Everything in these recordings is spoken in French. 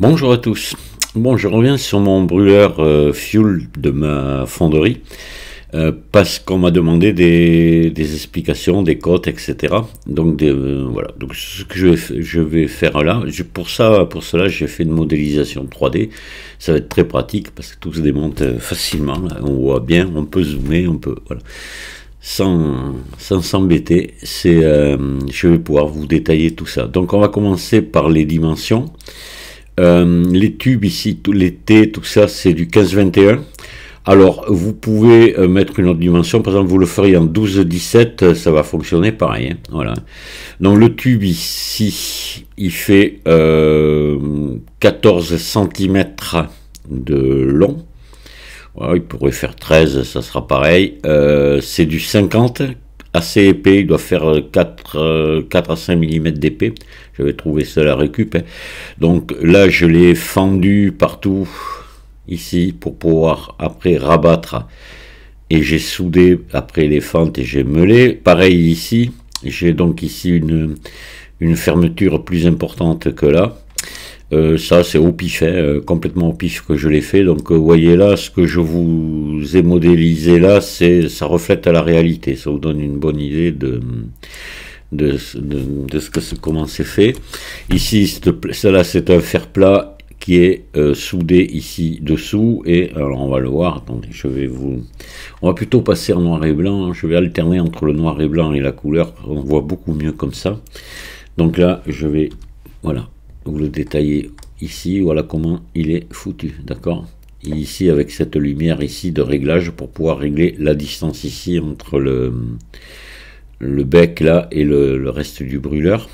Bonjour à tous. Bon, je reviens sur mon brûleur fuel de ma fonderie parce qu'on m'a demandé des explications, des cotes, etc. Donc voilà. Donc ce que je vais faire là, pour cela, j'ai fait une modélisation 3D. Ça va être très pratique parce que tout se démonte facilement. Là. On voit bien, on peut zoomer, on peut voilà. Sans s'embêter, je vais pouvoir vous détailler tout ça. Donc on va commencer par les dimensions. Les tubes ici, les T, tout ça, c'est du 15-21. Alors, vous pouvez mettre une autre dimension. Par exemple, vous le feriez en 12-17, ça va fonctionner pareil. Hein, voilà. Donc, le tube ici, il fait 14 cm de long. Voilà, il pourrait faire 13, ça sera pareil. C'est du 50, assez épais, il doit faire 4 à 5 mm d'épais. J'avais trouvé ça à la récup. Hein. Donc là, je l'ai fendu partout ici pour pouvoir après rabattre. Et j'ai soudé après les fentes et j'ai meulé. Pareil ici, j'ai donc ici une fermeture plus importante que là. Ça c'est au pif, hein, complètement au pif que je l'ai fait. Donc vous voyez là, ce que je vous ai modélisé là, ça reflète à la réalité. Ça vous donne une bonne idée de comment c'est fait. Ici, celle-là c'est un fer plat qui est soudé ici dessous. Et alors on va le voir. Attendez, on va plutôt passer en noir et blanc. Hein. Je vais alterner entre le noir et blanc et la couleur. On voit beaucoup mieux comme ça. Donc là, je vais, voilà. Vous le détaillez ici, voilà comment il est foutu, d'accord. Ici avec cette lumière ici de réglage pour pouvoir régler la distance ici entre le bec là et le reste du brûleur.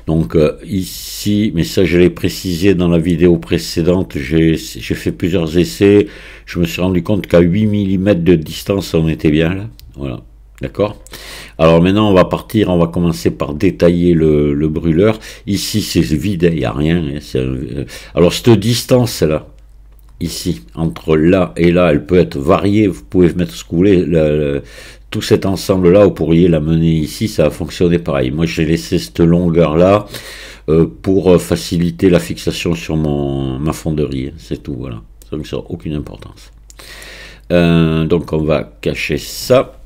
Donc ici, mais ça je l'ai précisé dans la vidéo précédente, j'ai fait plusieurs essais, je me suis rendu compte qu'à 8 mm de distance on était bien là, voilà. D'accord. Alors maintenant on va commencer par détailler le brûleur. Ici c'est vide, il n'y a rien. Alors cette distance là, ici, entre là et là, elle peut être variée. Vous pouvez mettre ce que vous voulez. Tout cet ensemble là, vous pourriez la mener ici, ça va fonctionner pareil. Moi j'ai laissé cette longueur là pour faciliter la fixation sur ma fonderie. C'est tout, voilà. Ça n'a aucune importance. Donc on va cacher ça.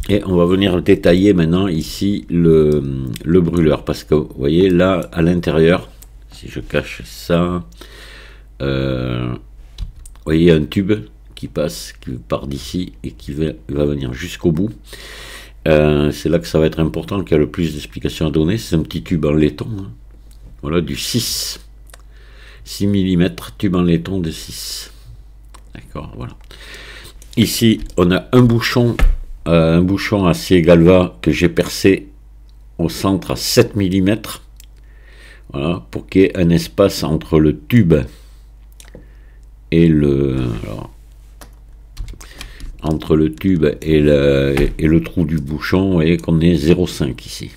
Et on va venir détailler maintenant ici le brûleur. Parce que vous voyez là à l'intérieur, si je cache ça, vous voyez un tube qui part d'ici et qui va venir jusqu'au bout. C'est là que ça va être important, qu'il y a le plus d'explications à donner. C'est un petit tube en laiton. Hein. Voilà, du 6 mm, tube en laiton de 6. D'accord, voilà. Ici, on a un bouchon acier galva que j'ai percé au centre à 7 mm. Voilà, pour qu'il y ait un espace entre le tube et entre le tube et le trou du bouchon, vous voyez qu'on est 0,5 ici.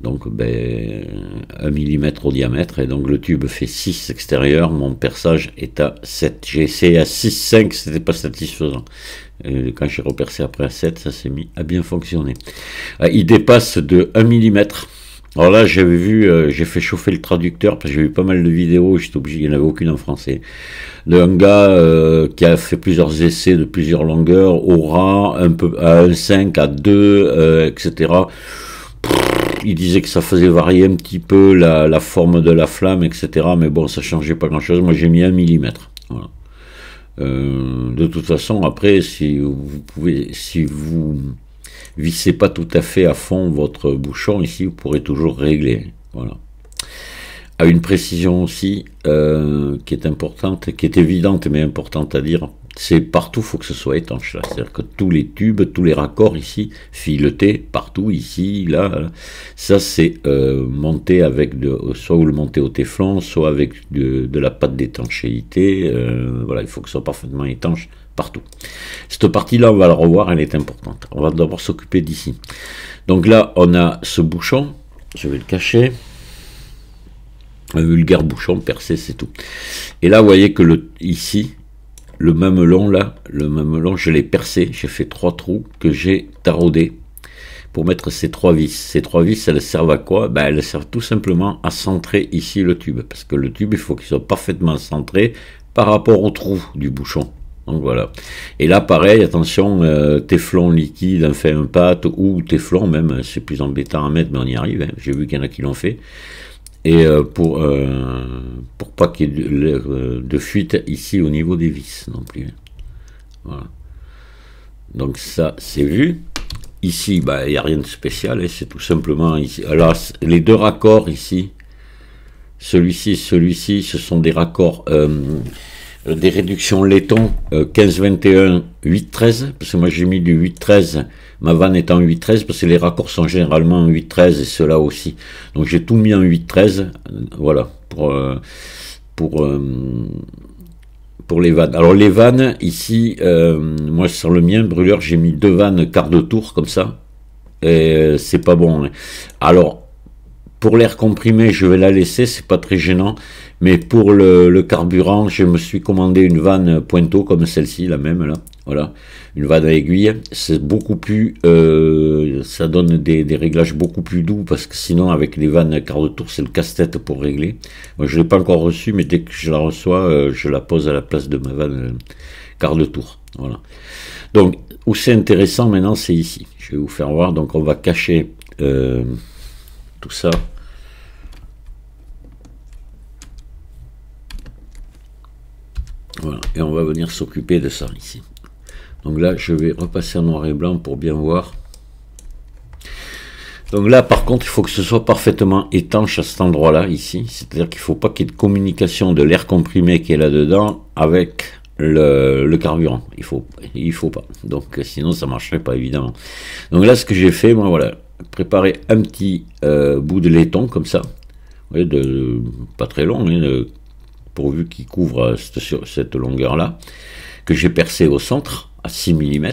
Donc 1 mm au diamètre, et donc le tube fait 6 extérieur, mon perçage est à 7. J'ai essayé à 6,5, c'était pas satisfaisant. Et quand j'ai repercé après à 7, ça s'est mis à bien fonctionner. Il dépasse de 1 mm. Alors là, j'avais vu, j'ai fait chauffer le traducteur parce que j'ai vu pas mal de vidéos, j'étais obligé, il n'y en avait aucune en français. D'un gars qui a fait plusieurs essais de plusieurs longueurs, au ras, un peu à 1,5, à 2, etc. Il disait que ça faisait varier un petit peu la forme de la flamme, etc. Mais bon, ça changeait pas grand chose. Moi, j'ai mis 1 mm. Voilà. De toute façon, après, si vous vissez pas tout à fait à fond votre bouchon, ici, vous pourrez toujours régler. Voilà. À une précision aussi qui est importante, qui est évidente mais importante à dire, c'est partout, il faut que ce soit étanche. C'est-à-dire que tous les tubes, tous les raccords ici, filetés, partout, ici, là, ça c'est monté avec soit vous le montez au téflon, soit avec de la pâte d'étanchéité. Voilà, il faut que ce soit parfaitement étanche partout. Cette partie-là, on va la revoir, elle est importante. On va d'abord s'occuper d'ici. Donc là, on a ce bouchon, je vais le cacher. Un vulgaire bouchon percé, c'est tout. Et là, vous voyez que ici, le mamelon, là, je l'ai percé, j'ai fait 3 trous que j'ai taraudés pour mettre ces trois vis. Ces trois vis, elles servent à quoi? Ben, elles servent tout simplement à centrer ici le tube, parce que le tube, il faut qu'il soit parfaitement centré par rapport au trou du bouchon. Donc voilà. Et là, pareil, attention, téflon liquide, enfin un pâte, ou téflon même, c'est plus embêtant à mettre, mais on y arrive, hein. J'ai vu qu'il y en a qui l'ont fait. Et pour pas qu'il y ait de fuite ici au niveau des vis non plus. Voilà. Donc ça, c'est vu. Ici, bah, il n'y a rien de spécial, hein, c'est tout simplement ici. Alors, les deux raccords ici, celui-ci, celui-ci, ce sont des raccords, des réductions laiton 15-21, 8-13, parce que moi j'ai mis du 8-13, ma vanne est en 8-13, parce que les raccords sont généralement en 8-13 et ceux-là aussi. Donc j'ai tout mis en 8-13, voilà, pour les vannes. Alors les vannes, ici, moi sur le mien, brûleur, j'ai mis 2 vannes quart de tour, comme ça, et c'est pas bon. Hein. Alors, pour l'air comprimé, je vais la laisser, c'est pas très gênant, mais pour le carburant, je me suis commandé une vanne Pointeau, comme celle-ci, la même, là, voilà, une vanne à aiguille, c'est beaucoup plus, ça donne des réglages beaucoup plus doux, parce que sinon, avec les vannes quart de tour, c'est le casse-tête pour régler. Moi, je l'ai pas encore reçue, mais dès que je la reçois, je la pose à la place de ma vanne quart de tour, voilà. Donc, où c'est intéressant maintenant, c'est ici. Je vais vous faire voir, donc on va cacher tout ça. Voilà, et on va venir s'occuper de ça ici. Donc là, je vais repasser en noir et blanc pour bien voir. Donc là, par contre, il faut que ce soit parfaitement étanche à cet endroit-là, ici. C'est-à-dire qu'il ne faut pas qu'il y ait de communication de l'air comprimé qui est là-dedans avec le carburant. Il faut pas. Donc sinon, ça ne marcherait pas, évidemment. Donc là, ce que j'ai fait, moi, voilà, préparer un petit bout de laiton, comme ça. Vous voyez, pas très long, hein, pourvu qu'il couvre cette longueur-là, que j'ai percé au centre, à 6 mm.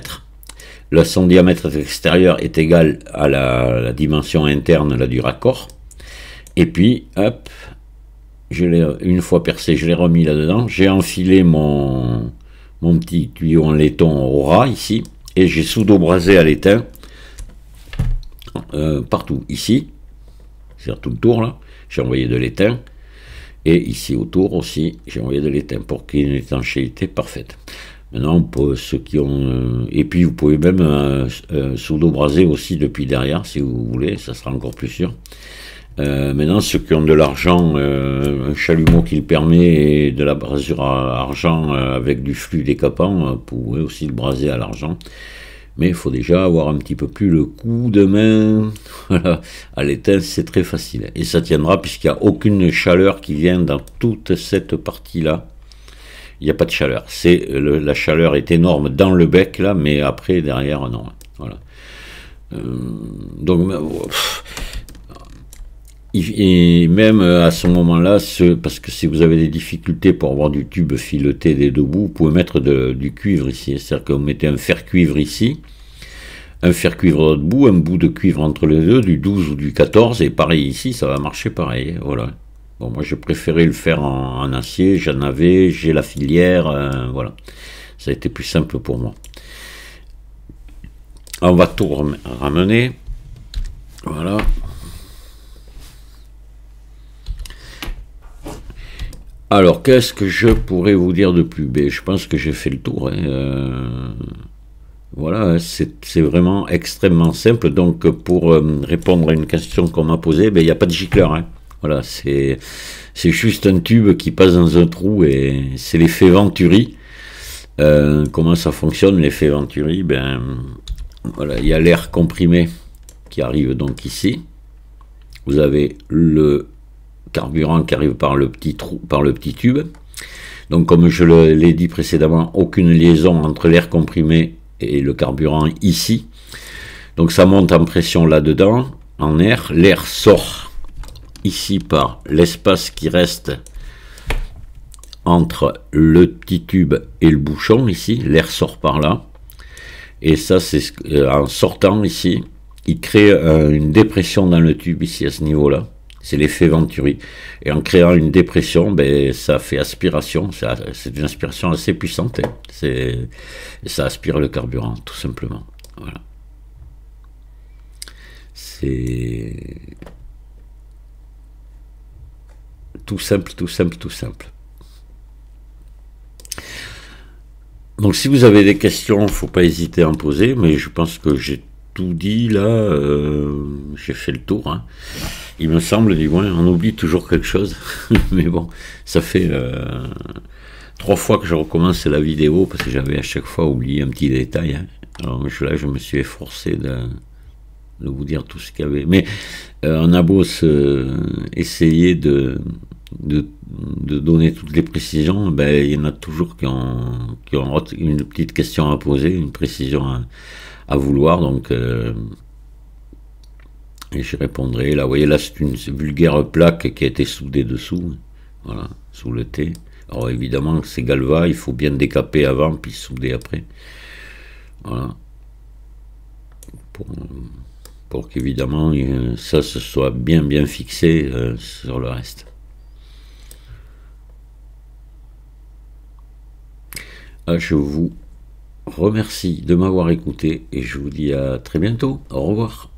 Là, son diamètre extérieur est égal à la dimension interne là, du raccord. Et puis, hop, une fois percé, je l'ai remis là-dedans. J'ai enfilé mon petit tuyau en laiton au ras, ici, et j'ai pseudo-brasé à l'étain, partout. Ici, c'est tout le tour, là, j'ai envoyé de l'étain. Et ici autour aussi, j'ai envoyé de l'étain pour qu'il y ait une étanchéité parfaite. Maintenant, pour ceux qui ont... et puis, vous pouvez même pseudo-braser aussi depuis derrière, si vous voulez, ça sera encore plus sûr. Maintenant, ceux qui ont de l'argent, un chalumeau qui le permet, et de la brasure à argent avec du flux décapant, vous pouvez aussi le braser à l'argent. Mais il faut déjà avoir un petit peu plus le coup de main. Voilà. À l'étain, c'est très facile. Et ça tiendra puisqu'il n'y a aucune chaleur qui vient dans toute cette partie-là. Il n'y a pas de chaleur. La chaleur est énorme dans le bec, là, mais après, derrière, non. Voilà. Donc, et même à ce moment-là, parce que si vous avez des difficultés pour avoir du tube fileté des deux bouts, vous pouvez mettre du cuivre ici. C'est-à-dire que vous mettez un fer cuivre ici, un fer cuivre de l'autre bout, un bout de cuivre entre les deux, du 12 ou du 14, et pareil ici, ça va marcher pareil. Voilà. Bon, moi, j'ai préféré le faire en acier, j'en avais, j'ai la filière, voilà. Ça a été plus simple pour moi. On va tout ramener. Voilà. Alors, qu'est-ce que je pourrais vous dire de plus? Ben, je pense que j'ai fait le tour. Hein. Voilà, c'est vraiment extrêmement simple. Donc, pour répondre à une question qu'on m'a posée, ben, il n'y a pas de gicleur. Hein. Voilà, c'est juste un tube qui passe dans un trou et c'est l'effet Venturi. Comment ça fonctionne, l'effet Venturi? Ben, voilà, il y a l'air comprimé qui arrive donc ici. Vous avez le carburant qui arrive par le petit trou, par le petit tube. Donc comme je l'ai dit précédemment, aucune liaison entre l'air comprimé et le carburant ici. Donc ça monte en pression là-dedans, en air. L'air sort ici par l'espace qui reste entre le petit tube et le bouchon ici. L'air sort par là. Et ça, c'est en sortant ici, il crée une dépression dans le tube ici à ce niveau-là. C'est l'effet Venturi. Et en créant une dépression, ben, ça fait aspiration. C'est une aspiration assez puissante. Hein. Et ça aspire le carburant, tout simplement. Voilà. C'est tout simple, tout simple, tout simple. Donc si vous avez des questions, il ne faut pas hésiter à en poser, mais je pense que j'ai tout dit là, j'ai fait le tour. Hein. Il me semble, du moins, on oublie toujours quelque chose, mais bon, ça fait 3 fois que je recommence la vidéo, parce que j'avais à chaque fois oublié un petit détail. Hein. Alors là, je me suis efforcé de vous dire tout ce qu'il y avait. Mais on a beau essayer de donner toutes les précisions, ben, il y en a toujours qui ont une petite question à poser, une précision à vouloir, donc et je répondrai. Là, vous voyez, là c'est une vulgaire plaque qui a été soudée dessous, voilà, sous le T. Alors évidemment, c'est Galva, il faut bien décaper avant, puis souder après. Voilà. Pour qu'évidemment ça se soit bien fixé sur le reste. Je vous remercie de m'avoir écouté et je vous dis à très bientôt. Au revoir.